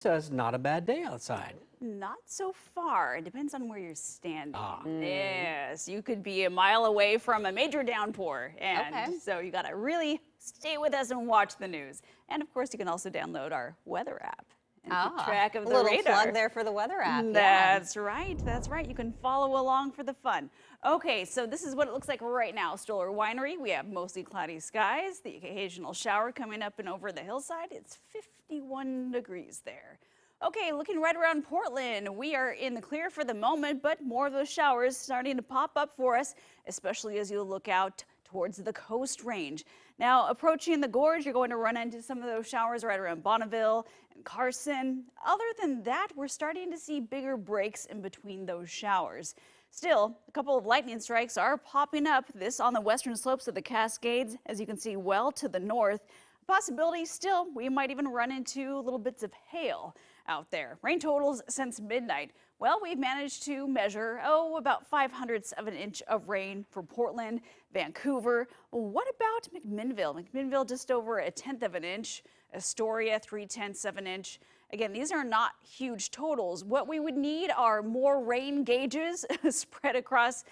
So it's not a bad day outside. Not so far. It depends on where you're standing. Ah. Yes, you could be a mile away from a major downpour. And Okay. so you got to really stay with us and watch the news. And of course, you can also download our weather app and keep track of the little radar. plug there for the weather app. That's right. That's right. You can follow along for the fun. Okay, so this is what it looks like right now. Stoller Winery. We have mostly cloudy skies, the occasional shower coming up and over the hillside. It's 51 degrees there. Okay, looking right around Portland, we are in the clear for the moment, but more of those showers starting to pop up for us, especially as you look out towards the Coast Range. Now, approaching the gorge, you're going to run into some of those showers right around Bonneville and Carson. Other than that, we're starting to see bigger breaks in between those showers. Still, a couple of lightning strikes are popping up, this on the western slopes of the Cascades, as you can see well to the north. Possibility still, we might even run into little bits of hail out there. Rain totals since midnight. Well, we've managed to measure, about 0.05 of an inch of rain for Portland, Vancouver. What about McMinnville? McMinnville just over 1/10 of an inch. Astoria, 0.3 of an inch. Again, these are not huge totals. What we would need are more rain gauges spread across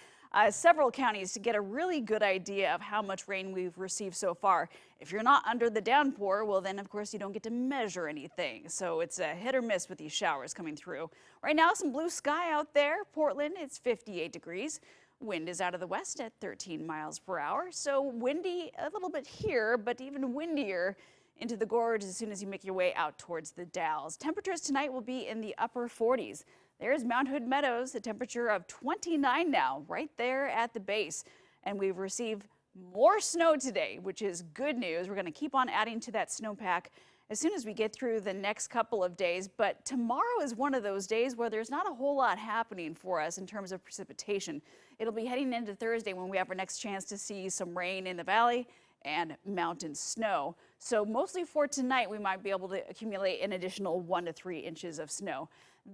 several counties to get a really good idea of how much rain we've received so far. If you're not under the downpour, well then of course you don't get to measure anything. So it's a hit or miss with these showers coming through. Right now some blue sky out there. Portland, it's 58 degrees. Wind is out of the west at 13 miles per hour. So windy a little bit here, but even windier into the gorge as soon as you make your way out towards the Dalles. Temperatures tonight will be in the upper 40s. There's Mount Hood Meadows, a temperature of 29 now, right there at the base. And we've received more snow today, which is good news. We're going to keep on adding to that snowpack as soon as we get through the next couple of days. But tomorrow is one of those days where there's not a whole lot happening for us in terms of precipitation. It'll be heading into Thursday when we have our next chance to see some rain in the valley and mountain snow. So mostly for tonight, we might be able to accumulate an additional 1 to 3 inches of snow.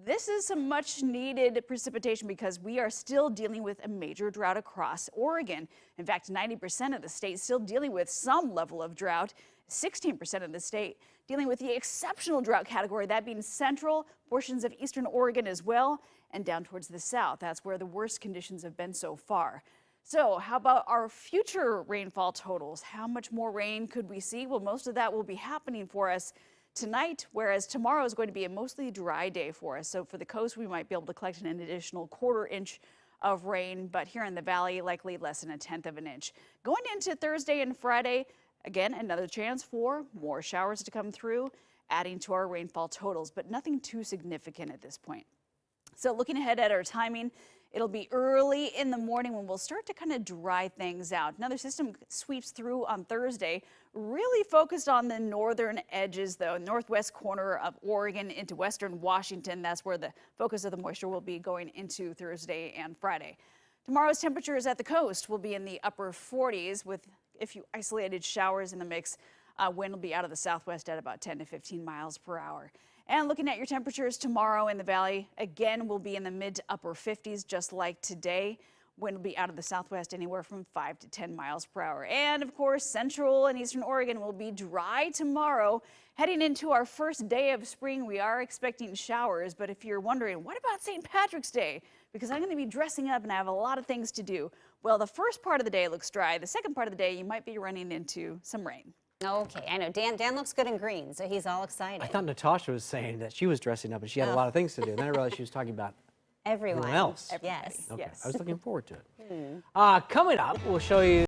This is some much needed precipitation because we are still dealing with a major drought across Oregon. In fact, 90% of the state still dealing with some level of drought. 16% of the state dealing with the exceptional drought category, that being central, portions of eastern Oregon as well, and down towards the south. That's where the worst conditions have been so far. So how about our future rainfall totals? How much more rain could we see? Well, most of that will be happening for us tonight, whereas tomorrow is going to be a mostly dry day for us. So for the coast, we might be able to collect an additional 1/4 inch of rain, but here in the valley, likely less than 1/10 of an inch. Going into Thursday and Friday, again, another chance for more showers to come through, adding to our rainfall totals, but nothing too significant at this point. So looking ahead at our timing, it'll be early in the morning when we'll start to kind of dry things out. Another system sweeps through on Thursday, really focused on the northern edges, though, northwest corner of Oregon into western Washington. That's where the focus of the moisture will be going into Thursday and Friday. Tomorrow's temperatures at the coast will be in the upper 40s with a few isolated showers in the mix. Wind will be out of the southwest at about 10 to 15 miles per hour. And looking at your temperatures tomorrow in the valley, again, will be in the mid to upper 50s, just like today. Wind will be out of the southwest anywhere from 5 to 10 miles per hour. And of course, central and eastern Oregon will be dry tomorrow. Heading into our first day of spring, we are expecting showers. But if you're wondering, what about St. Patrick's Day? Because I'm going to be dressing up and I have a lot of things to do. Well, the first part of the day looks dry. The second part of the day, you might be running into some rain. Okay, I know. Dan looks good in green, so he's all excited. I thought Natasha was saying that she was dressing up and she had a lot of things to do. And then I realized she was talking about everyone else. Yes. Okay, Yes. I was looking forward to it. Coming up, we'll show you